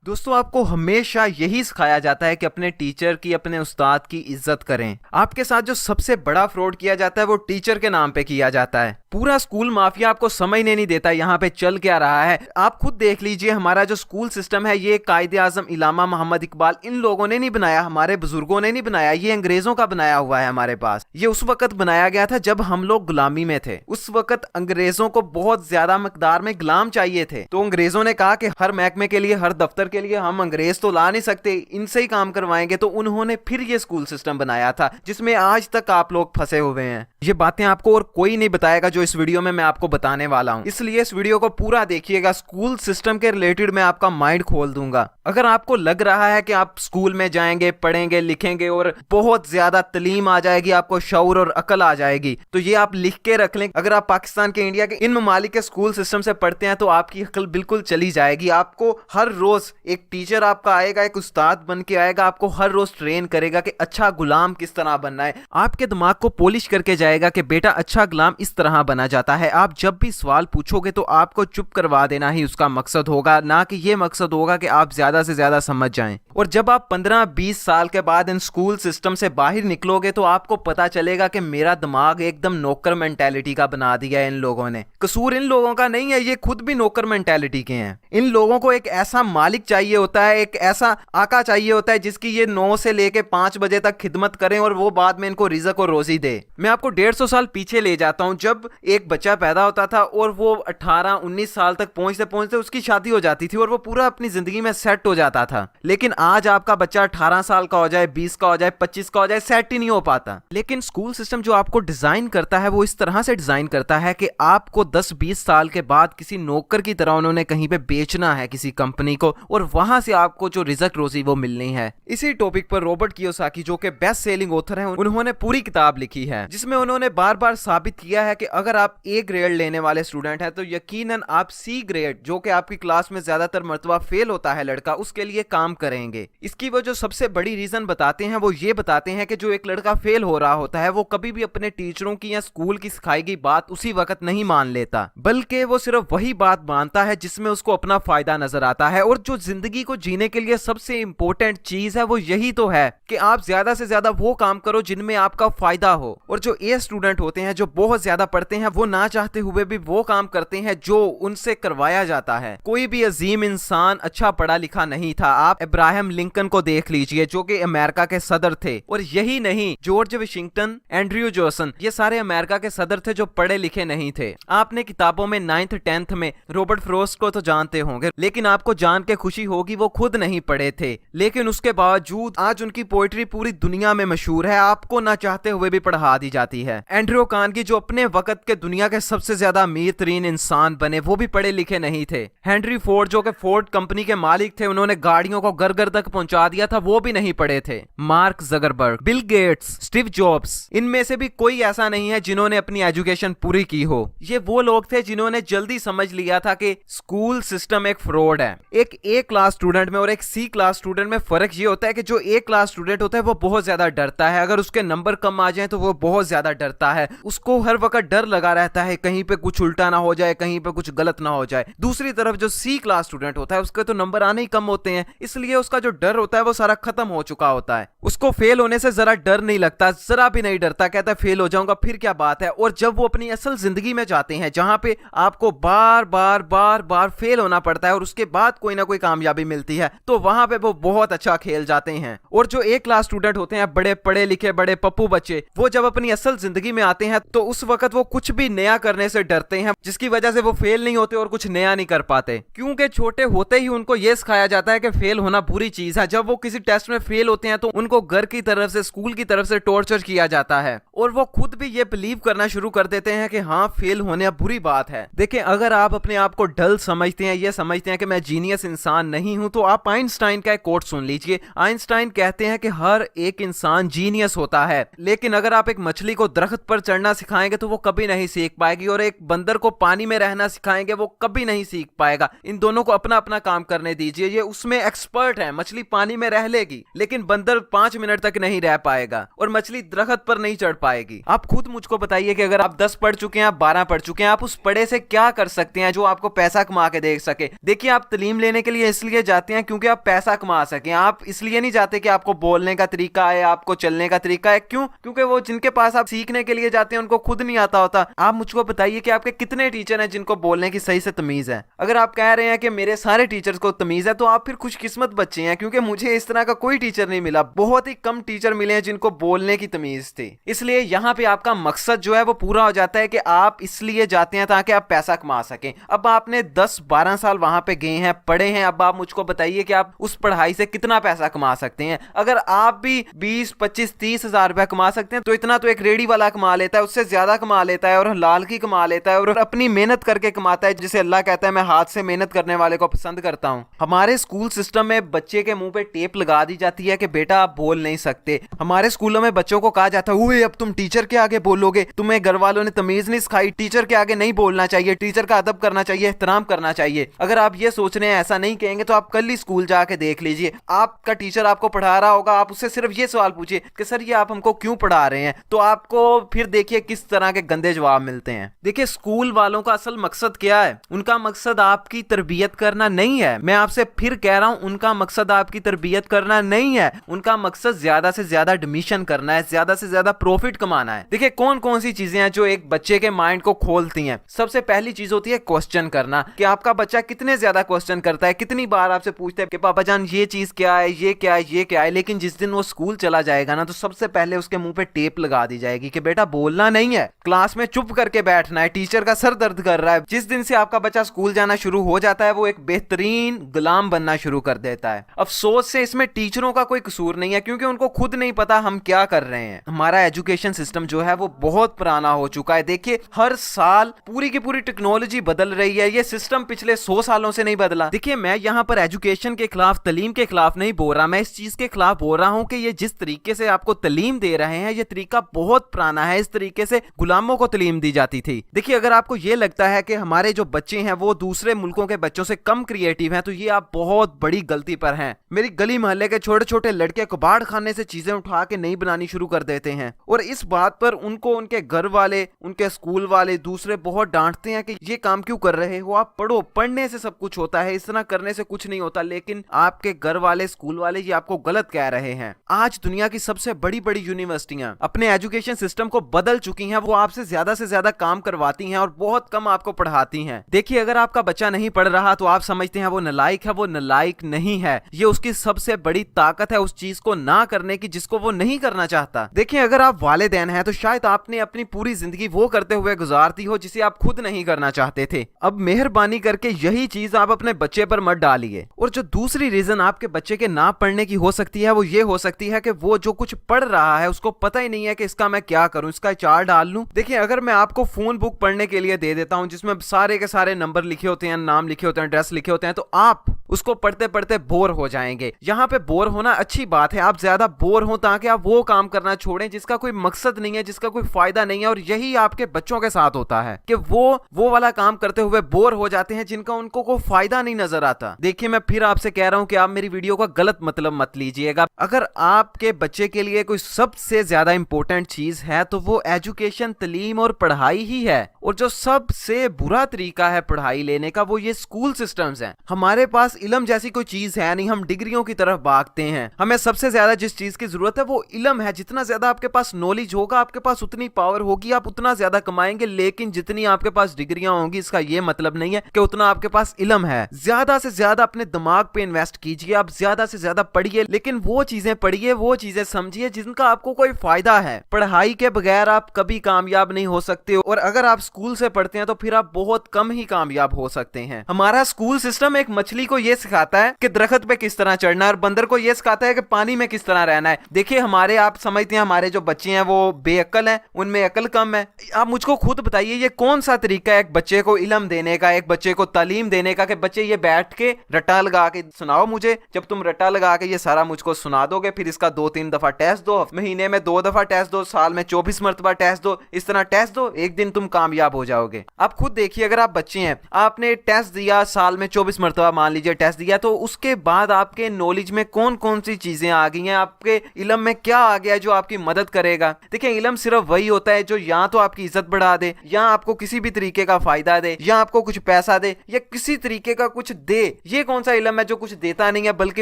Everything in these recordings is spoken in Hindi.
दोस्तों आपको हमेशा यही सिखाया जाता है कि अपने टीचर की, अपने उस्ताद की इज्जत करें। आपके साथ जो सबसे बड़ा फ्रॉड किया जाता है वो टीचर के नाम पे किया जाता है। पूरा स्कूल माफिया आपको समझने नहीं देता यहाँ पे चल क्या रहा है। आप खुद देख लीजिए, हमारा जो स्कूल सिस्टम है ये कायदे आजम इलामा मोहम्मद इकबाल इन लोगों ने नहीं बनाया, हमारे बुजुर्गों ने नहीं बनाया, ये अंग्रेजों का बनाया हुआ है हमारे पास। ये उस वक्त बनाया गया था जब हम लोग गुलामी में थे। उस वक्त अंग्रेजों को बहुत ज्यादा मकदार में गुलाम चाहिए थे, तो अंग्रेजों ने कहा कि हर महकमे के लिए, हर दफ्तर के लिए हम अंग्रेज तो ला नहीं सकते, इनसे ही काम करवाएंगे। तो उन्होंने फिर ये स्कूल सिस्टम बनाया था जिसमें आज तक आप लोग फंसे हुए हैं। ये बातें आपको और कोई नहीं बताएगा जो इस वीडियो में मैं आपको बताने वाला हूं, इसलिए इस वीडियो को पूरा देखिएगा। स्कूल सिस्टम के रिलेटेड मैं आपका माइंड खोल दूंगा। अगर आपको लग रहा है कि आप स्कूल में जाएंगे, पढ़ेंगे, लिखेंगे और बहुत ज्यादा तालीम आ जाएगी, आपको शऊर और अकल आ जाएगी, तो ये आप लिख के रख लें। अगर आप पाकिस्तान के, इंडिया के इन ममालिक के स्कूल सिस्टम से पढ़ते हैं तो आपकी अकल बिल्कुल चली जाएगी। आपको हर रोज एक टीचर आपका आएगा, एक उस्ताद बन के आएगा, आपको हर रोज ट्रेन करेगा कि अच्छा गुलाम किस तरह बनना है। आपके दिमाग को पॉलिश करके जाएगा कि बेटा अच्छा गुलाम इस तरह बना जाता है। आप जब भी सवाल पूछोगे तो आपको चुप करवा देना ही उसका मकसद होगा, ना कि ये मकसद होगा कि आप ज्यादा से ज्यादा समझ जाएं। और जब आप 15-20 साल के बाद इन स्कूल सिस्टम से बाहर निकलोगे तो आपको पता चलेगा कि मेरा दिमाग एकदम नौकर मेंटालिटी का बना दिया है इन लोगों ने। कसूर इन लोगों का नहीं है, ये खुद भी नौकर मेंटालिटी के हैं। इन लोगों को एक ऐसा मालिक चाहिए होता है, एक ऐसा आका चाहिए होता है जिसकी ये 9 से लेके 5 बजे तक खिदमत करें और वो बाद में इनको रिज़्क और रोजी दे। मैं आपको 150 साल पीछे ले जाता हूं, जब एक बच्चा पैदा होता था और वो 18-19 साल तक पहुंचते पहुंचते उसकी शादी हो जाती थी और वो पूरा अपनी जिंदगी में सेट हो जाता था। लेकिन आज आपका बच्चा 18 साल का हो जाए, 20 का हो जाए, 25 का हो जाए, सेट ही नहीं हो पाता। लेकिन स्कूल सिस्टम जो आपको डिजाइन करता है वो इस तरह से डिजाइन करता है कि आपको 10-20 साल के बाद किसी नौकर की तरह उन्होंने कहीं पे बेचना है किसी कंपनी को, और वहां से आपको जो रिज़्क रोजी वो मिलनी है। इसी टॉपिक पर रॉबर्ट कियोसाकी जो कि बेस्ट सेलिंग ऑथर हैं, उन्होंने पूरी किताब लिखी है जिसमें उन्होंने बार बार साबित किया है कि अगर आप ए ग्रेड लेने वाले स्टूडेंट हैं तो यकीनन आप सी ग्रेड, जो कि आपकी क्लास में ज्यादातर मर्तबा फेल होता है लड़का, उसके लिए काम करेंगे। इसकी वो जो सबसे बड़ी रीजन बताते हैं वो ये बताते हैं कि जो एक लड़का फेल हो रहा होता है वो कभी भी अपने टीचरों की या स्कूल की सिखाई गई बात उसी वक्त नहीं मान लेता, बल्कि वो सिर्फ वही बात मानता है जिसमें उसको अपना फायदा नजर आता है। और जो जिंदगी को जीने के लिए सबसे इंपॉर्टेंट चीज है वो यही तो है कि आप ज्यादा से ज्यादा वो काम करो जिनमें आपका फायदा हो। और जो ए स्टूडेंट होते हैं, जो बहुत ज्यादा पढ़ते हैं, वो ना चाहते हुए भी वो काम करते हैं जो उनसे करवाया जाता है। कोई भी अजीम इंसान अच्छा पढ़ा लिखा नहीं था। आप इब्राहिम लिंकन को देख लीजिए जो कि अमेरिका के सदर थे, और यही नहीं, जॉर्ज वाशिंगटन, एंड्रयू जॉनसन, ये सारे अमेरिका के सदर थे जो पढ़े लिखे नहीं थे। आपने किताबों में 9th 10th में रॉबर्ट फ्रॉस्ट को तो जानते होंगे, लेकिन आपको जान के खुशी होगी वो खुद नहीं पढ़े थे, लेकिन उसके बावजूद आज उनकी पोइट्री पूरी दुनिया में मशहूर है, आपको ना चाहते हुए भी पढ़ा दी जाती है। एंड्रयू कार्नेगी जो अपने वक्त के दुनिया के सबसे ज्यादा अमीर तरीन इंसान बने, वो भी पढ़े लिखे नहीं थे। हेनरी फोर्ड जो कि फोर्ड कंपनी के मालिक थे, उन्होंने गाड़ियों को घर घर तक पहुंचा दिया था, वो भी नहीं पढ़े थे। Mark Zuckerberg, Bill Gates, Steve jobs, इनमें से भी कोई ऐसा नहीं है जिन्होंने अपनी एजुकेशन पूरी की हो। ये वो लोग थे जिन्होंने जल्दी समझ लिया था कि स्कूल सिस्टम एक फ्रॉड है। एक ए क्लास स्टूडेंट में और एक सी क्लास स्टूडेंट में फर्क ये होता है कि जो ए क्लास स्टूडेंट होता है वो बहुत ज्यादा डरता है। अगर उसके नंबर कम आ जाए तो वो बहुत ज्यादा डरता है, उसको हर वक्त डर लगा रहता है कहीं पे कुछ उल्टा ना हो जाए, कहीं पे कुछ गलत ना हो जाए। दूसरी तरफ जो सी क्लास स्टूडेंट होता है उसके तो नंबर आने ही कम होते हैं, इसलिए उसका जो डर होता है वो सारा खत्म हो चुका होता है। उसको फेल होने से जरा डर नहीं लगता, जरा भी नहीं डरता, कहता है फेल हो जाऊंगा फिर क्या बात है। और जब वो अपनी असल जिंदगी में जाते हैं जहां पे आपको बार बार बार बार फेल होना पड़ता है और उसके बाद कोई ना कोई कामयाबी मिलती है, तो वहां पे वो बहुत अच्छा खेल जाते हैं। और जो ए क्लास स्टूडेंट होते हैं, बड़े पढ़े लिखे, बड़े पप्पू बच्चे, वो जब अपनी असल जिंदगी में आते हैं तो उस वक्त वो कुछ भी नया करने से डरते हैं, जिसकी वजह से वो फेल नहीं होते और कुछ नया नहीं कर पाते। क्योंकि छोटे होते ही उनको यह सिखाया जाता है कि फेल होना बुरी चीज है। जब वो किसी टेस्ट में फेल होते हैं तो उनको घर की तरफ से, स्कूल की तरफ से टॉर्चर किया जाता है और वो खुद भी ये बिलीव करना शुरू कर देते हैं कि हाँ फेल होने बुरी बात है। देखिए, अगर आप अपने आप को डल समझते हैं, ये समझते हैं कि मैं जीनियस इंसान नहीं हूं, तो आप आइंस्टाइन का एक कोट सुन लीजिए। आइंस्टाइन कहते हैं कि हर एक इंसान जीनियस होता है, लेकिन अगर आप एक मछली को दरख्त पर चढ़ना सिखाएंगे तो वो कभी नहीं सीख पाएगी, और एक बंदर को पानी में रहना सिखाएंगे वो कभी नहीं सीख पाएगा। इन दोनों को अपना अपना काम करने दीजिए, ये उसमें एक्सपर्ट है। मछली पानी में रह लेगी लेकिन बंदर 5 मिनट तक नहीं रह पाएगा, और मछली दरख्त पर नहीं चढ़ पाएगी। आप खुद मुझको बताइए कि अगर आप 10 पढ़ चुके हैं, आप 12 पढ़ चुके हैं, आप उस पढ़े से क्या कर सकते हैं जो आपको पैसा कमा के दे सके। देखिए, आप तालीम लेने के लिए इसलिए जाते हैं क्योंकि आप पैसा कमा सकें। आप इसलिए नहीं जाते कि आपको बोलने का तरीका है, आपको चलने का तरीका है। क्यों? क्योंकि वो जिनके पास आप सीखने के लिए जाते हैं उनको खुद नहीं आता होता। आप मुझको बताइए कि आपके कितने टीचर हैं जिनको बोलने की सही से तमीज है? अगर आप कह रहे हैं कि मेरे सारे टीचर्स को तमीज है, तो आप फिर खुशकिस्मत बच्चे हैं, क्योंकि मुझे इस तरह का कोई टीचर नहीं मिला। बहुत ही कम टीचर मिले हैं जिनको बोलने की तमीज थी। इसलिए यहाँ पे आपका मकसद जो है वो पूरा हो जाता है कि आप इसलिए जाते हैं ताकि आप पैसा कमा सकें। अब आपने 10-12 साल वहां पे गए हैं, पढ़े हैं, अब आप मुझको बताइए कि आप उस पढ़ाई से कितना पैसा कमा सकते हैं। अगर आप भी 20, 25, 30 हजार रुपया कमा सकते हैं तो इतना तो एक रेडी वाला कमा लेता है, उससे ज्यादा कमा लेता है, और लाल की कमा लेता है, और अपनी मेहनत करके कमाता है, जिसे अल्लाह कहता है मैं हाथ से मेहनत करने वाले को पसंद करता हूं। हमारे स्कूल सिस्टम में बच्चे के मुंह पे टेप लगा दी जाती है कि बेटा आप बोल नहीं सकते। हमारे स्कूलों में बच्चों को कहा जाता है ओए अब तुम टीचर के आगे बोलोगे, तुम्हें घर वालों ने तमीज नहीं सिखाई, टीचर के आगे नहीं बोलना चाहिए, टीचर का अदब करना चाहिए, एहतराम करना चाहिए। अगर आप ये सोच रहे हैं ऐसा नहीं कहेंगे तो आप कल ही स्कूल जाके देख लीजिए, आपका टीचर आपको पढ़ा रहा होगा, आप उससे सिर्फ ये सवाल पूछिए कि सर ये आप हमको क्यों पढ़ा रहे हैं, तो आपको फिर देखिए किस तरह के गंदे जवाब मिलते हैं। देखिए स्कूल वालों का असल मकसद क्या है? उनका मकसद आपकी तरबियत करना नहीं है। मैं आपसे फिर कह रहा हूं, उनका मकसद आपकी तरबियत करना नहीं है। उनका मकसद ज्यादा से ज्यादा एडमिशन करना है, ज्यादा से ज्यादा प्रॉफिट कमाना है। देखिए कौन कौन सी चीजें हैं जो एक बच्चे के माइंड को खोलती हैं। सबसे पहली चीज होती है क्वेश्चन करना, कि आपका बच्चा कितने ज्यादा क्वेश्चन करता है, कितनी बार आपसे पूछता है कि पापा जान ये चीज क्या है, ये क्या है, ये क्या है। लेकिन जिस दिन वो स्कूल चला जाएगा ना, तो सबसे पहले उसके मुंह पे टेप लगा दी जाएगी कि बेटा बोलना नहीं है, क्लास में चुप करके बैठना है, टीचर का सर दर्द कर रहा है। जिस दिन से आपका बच्चा स्कूल जाना शुरू हो जाता है वो एक बेहतरीन गुलाम बनना शुरू कर देता है। अफसोस से इसमें टीचरों का कोई कसूर नहीं है, क्योंकि उनको खुद नहीं पता हम क्या कर रहे हैं। हमारा एजुकेशन सिस्टम जो है वो बहुत पुराना हो चुका है। देखिए हर साल पूरी की पूरी टेक्नोलॉजी बदल रही है, ये सिस्टम पिछले 100 सालों से नहीं बदला। देखिए मैं यहाँ पर एजुकेशन के खिलाफ, तालीम के खिलाफ नहीं बोल रहा, मैं इस चीज के खिलाफ बोल रहा हूँ कि ये जिस तरीके से आपको तालीम दे रहे हैं ये तरीका बहुत पुराना है। इस तरीके से गुलामों को तालीम दी जाती थी। देखिए अगर आपको ये लगता है कि हमारे जो बच्चे हैं वो दूसरे मुल्कों के बच्चों से कम क्रिएटिव हैं, तो ये आप बहुत बड़ी गलती पर हैं। मेरी गली मोहल्ले के छोटे छोटे लड़के कबाड़ खाने से चीजें उठा के नई बनानी शुरू कर देते हैं, और इस बात पर उनको उनके घर वाले, उनके स्कूल वाले, दूसरे बहुत डांटते हैं कि ये काम क्यों कर रहे हो, आप पढ़ो, पढ़ने से सब कुछ होता है, इस तरह करने से कुछ नहीं होता। लेकिन आपके घर वाले, स्कूल वाले ये आपको गलत कह रहे हैं। आज दुनिया की सबसे बड़ी बड़ी यूनिवर्सिटियां अपने एजुकेशन सिस्टम को बदल चुकी हैं। वो आपसे ज्यादा काम करवाती हैं और बहुत कम आपको पढ़ाती हैं। देखिए अगर आपका बच्चा नहीं पढ़ रहा तो आप समझते हैं वो नालायक है, वो नालायक नहीं है। ये उसकी सबसे बड़ी ताकत है उस चीज को ना करने की जिसको वो नहीं करना चाहता। देखिए अगर आप वालिदैन हैं तो शायद आपने अपनी पूरी जिंदगी वो करते हुए गुजारती हो जिसे आप खुद नहीं करना चाहते थे। अब मेहरबानी करके यही चीज आप अपने बच्चे पर मत डालिए। और जो दूसरी रीजन आपके बच्चे के ना पढ़ने की हो सकती है वो ये हो सकती है कि वो जो कुछ पढ़ रहा है उसको पता ही नहीं है कि इसका मैं क्या करूं, इसका चार्ट डाल लूं। देखिए अगर मैं आपको फोन बुक पढ़ने के लिए दे देता हूं जिसमें सारे के सारे नंबर लिखे होते हैं, नाम लिखे होते हैं, एड्रेस लिखे होते हैं, तो आप उसको पढ़ते पढ़ते बोर हो जाएंगे। यहाँ पे बोर होना अच्छी बात है, आप ज्यादा बोर हो ताकि आप वो काम करना छोड़ें जिसका कोई मकसद नहीं है, जिसका कोई फायदा नहीं है। और यही आपके बच्चों के साथ होता है कि वो वाला काम करते हुए बोर हो जाते हैं जिनका उनको कोई फायदा नहीं नजर आता। देखिए मैं फिर आपसे कह रहा हूं कि आप मेरी वीडियो का गलत मतलब मत लीजिएगा। अगर आपके बच्चे के लिए कोई सबसे ज्यादा इंपॉर्टेंट चीज है तो वो एजुकेशन, तालीम और पढ़ाई ही है। और जो सबसे बुरा तरीका है पढ़ाई लेने का वो ये स्कूल सिस्टम्स हैं। हमारे पास इल्म जैसी कोई चीज है नहीं, हम डिग्रियों की तरफ भागते हैं। हमें सबसे ज्यादा जिस चीज की जरूरत है वो इल्म है। जितना ज्यादा आपके पास नॉलेज होगा, आपके पास उतनी पावर होगी, आप उतना ज्यादा कमाएंगे। लेकिन जितनी आपके पास डिग्रियां होंगी इसका ये मतलब नहीं है कि उतना आपके पास इल्म है। ज्यादा से ज्यादा अपने दिमाग पे इन्वेस्ट कीजिए, आप ज्यादा से ज्यादा पढ़िए, लेकिन वो चीजें पढ़िए, वो चीजें समझिए जिनका आपको कोई फायदा है। पढ़ाई के बगैर आप कभी कामयाब नहीं हो सकते, और अगर आप स्कूल से पढ़ते हैं तो फिर आप बहुत कम ही कामयाब हो सकते हैं। हमारा स्कूल सिस्टम एक मछली को यह सिखाता है कि दरख्त पे किस तरह चढ़ना है, और बंदर को यह सिखाता है कि पानी में किस तरह रहना है। देखिए हमारे, आप समझते हैं हमारे जो बच्चे हैं वो बेअक्ल हैं, उनमें अकल कम है। आप मुझको खुद बताइए ये कौन सा तरीका है एक बच्चे को इल्म देने का, एक बच्चे को तालीम देने का, कि बच्चे ये बैठ के रट्टा लगा के सुनाओ मुझे। जब तुम रट्टा लगा के ये सारा मुझको सुना दोगे फिर इसका 2-3 दफा टेस्ट दो, महीने में 2 दफा टेस्ट दो, साल में 24 मरतबा टेस्ट दो, इस तरह टेस्ट दो, एक दिन तुम कामयाब हो जाओगे। आप खुद देखिए अगर आप बच्चे हैं, आपने टेस्ट दिया, साल में 24 मरतबा मान लीजिए टेस्ट दिया, तो उसके बाद आपके नॉलेज में कौन कौन सी चीजें आ गई हैं, आपके इल्म में क्या आ गया जो आपकी मदद करेगा। देखिए इल्म सिर्फ वही होता है जो या तो आपकी इज्जत बढ़ा दे, या आपको किसी भी तरीके का फायदा दे, या आपको कुछ पैसा दे, या किसी तरीके का कुछ दे। ये कौन सा इल्म है जो कुछ देता नहीं है बल्कि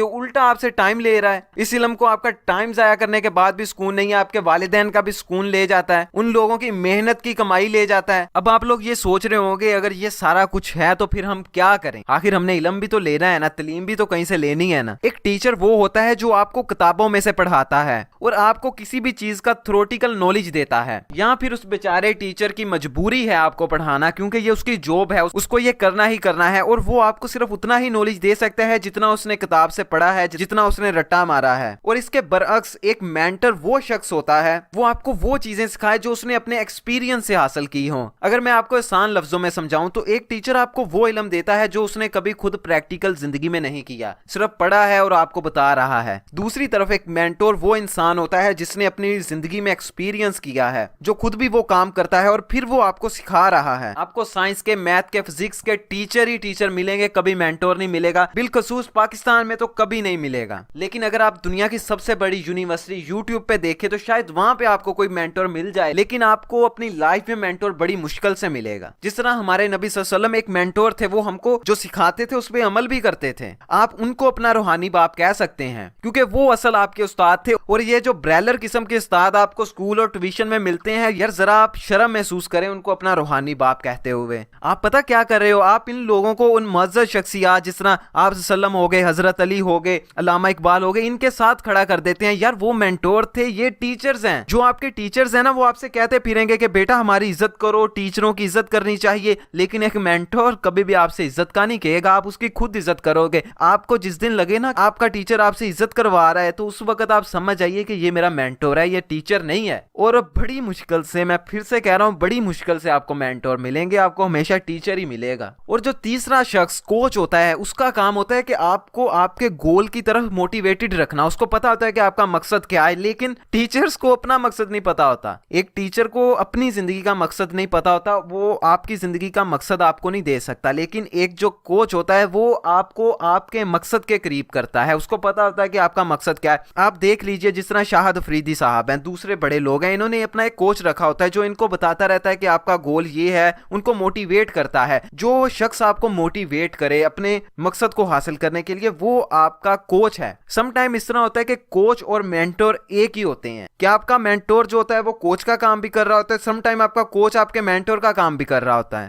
उल्टा आपसे टाइम ले रहा है। इस इल्म को आपका टाइम जाया करने के बाद भी सुकून नहीं है, आपके वालिदैन का भी सुकून ले जाता है, उन लोगों की मेहनत की कमाई ले जाता है। अब आप लोग ये सोच रहे होंगे अगर ये सारा कुछ है तो फिर हम क्या करें, आखिर हमने इल्म भी तो लेना है ना, तालीम भी तो कहीं से लेनी है ना। एक टीचर वो होता है जो आपको किताबों में से पढ़ाता है और आपको किसी भी चीज का थ्योरेटिकल नॉलेज देता है, या फिर उस बेचारे टीचर की मजबूरी है आपको पढ़ाना क्योंकि ये उसकी जॉब है, उसको ये करना ही करना है, और वो आपको सिर्फ उतना ही नॉलेज दे सकता है जितना उसने किताब से पढ़ा है, जितना उसने रट्टा मारा है। और इसके बरअक्स एक मेंटर वो शख्स होता है वो आपको वो चीजें सिखाए जो उसने अपने एक्सपीरियंस से हासिल की हो। अगर मैं आपको आसान लफ्जों में समझाऊं तो एक टीचर आपको वो इल्म देता है जो उसने कभी खुद प्रैक्टिकल जिंदगी में नहीं किया, सिर्फ पढ़ा है और आपको बता रहा है। दूसरी तरफ एक मेंटोर वो इंसान होता है जिसने अपनी जिंदगी में एक्सपीरियंस किया है, जो खुद भी वो काम करता है और फिर वो आपको सिखा रहा है। आपको साइंस के, मैथ के, फिजिक्स के टीचर ही टीचर मिलेंगे, कभी मेंटोर नहीं मिलेगा, बिलखसूस पाकिस्तान में तो कभी नहीं मिलेगा। लेकिन अगर आप दुनिया की सबसे बड़ी यूनिवर्सिटी यूट्यूब पे देखें तो शायद वहां पे आपको कोई मेंटोर मिल जाए, लेकिन आपको अपनी लाइफ में मेंटोर बड़ी मुश्किल से मिलेगा। जिस तरह हमारे नबी सल्लल्लाहु अलैहि वसल्लम एक मेंटोर थे, वो हमको जो सिखाते थे उस पर अमल भी करते थे। आप उनको अपना रूहानी बाप कह सकते हैं क्योंकि वो असल आपके उस्ताद थे। और ये जो ब्रेलर किस्म के उस्ताद आपको स्कूल और ट्यूशन में मिलते हैं, यार जरा आप शर्म महसूस करें उनको अपना रूहानी बाप कहते हुए। आप पता क्या कर रहे हो, आप इन लोगों को उन मुअज़्ज़ज़ शख्सियत जिस तरह आप सल्लम हो गए, हजरत अली हो गए, अल्लामा इकबाल हो गए, इनके साथ खड़ा कर देते हैं। यार वो मेंटोर थे, ये टीचर्स हैं। जो आपके टीचर्स हैं ना वो आपसे कहते फिरेंगे कि बेटा हमारी इज्जत करो, टीचरों की इज्जत करनी चाहिए, लेकिन एक मेंटोर कभी भी आपसे इज्जत का नहीं कहेगा, आप उसकी खुद इज्जत करोगे। आपको जिस दिन लगे ना आपका टीचर आपसे इज्जत करवा रहा है तो उस वक्त आप समझ जाइए कि ये मेरा मेंटोर है, ये टीचर नहीं है। और बड़ी मुश्किल से, मैं फिर से कह रहा हूं, बड़ी मुश्किल से आपको मेंटोर मिलेंगे, आपको हमेशा टीचर ही मिलेगा। और जो तीसरा शख्स कोच होता है उसका काम होता है कि आपको आपके गोल की तरफ मोटिवेटेड रखना। उसको पता होता है कि आपका मकसद क्या है, लेकिन टीचर्स को अपना मकसद नहीं पता होता। एक टीचर को अपनी जिंदगी का मकसद नहीं पता होता, वो आपकी जिंदगी का मकसद आपको नहीं दे सकता। लेकिन एक जो कोच होता है वो आपको आपके मकसद के करीब करता है, उसको पता होता है कि आपका मकसद क्या है। आप देख लीजिए जिस तरह शाहिद अफरीदी साहब हैं, दूसरे बड़े लोग हैं, इन्होंने अपना एक कोच रखा होता है जो इनको बताता रहता है कि आपका गोल ये है, उनको मोटिवेट करता है। जो शख्स आपको मोटिवेट करे अपने मकसद को हासिल करने के लिए, वो आपका कोच है। समटाइम इस तरह होता है कि कोच और मेंटोर एक ही होते हैं। क्या आपका मेंटोर जो होता है वो कोच का काम भी कर रहा होता है, समटाइम आपका कोच आपके मेंटोर का काम भी कर रहा होता है।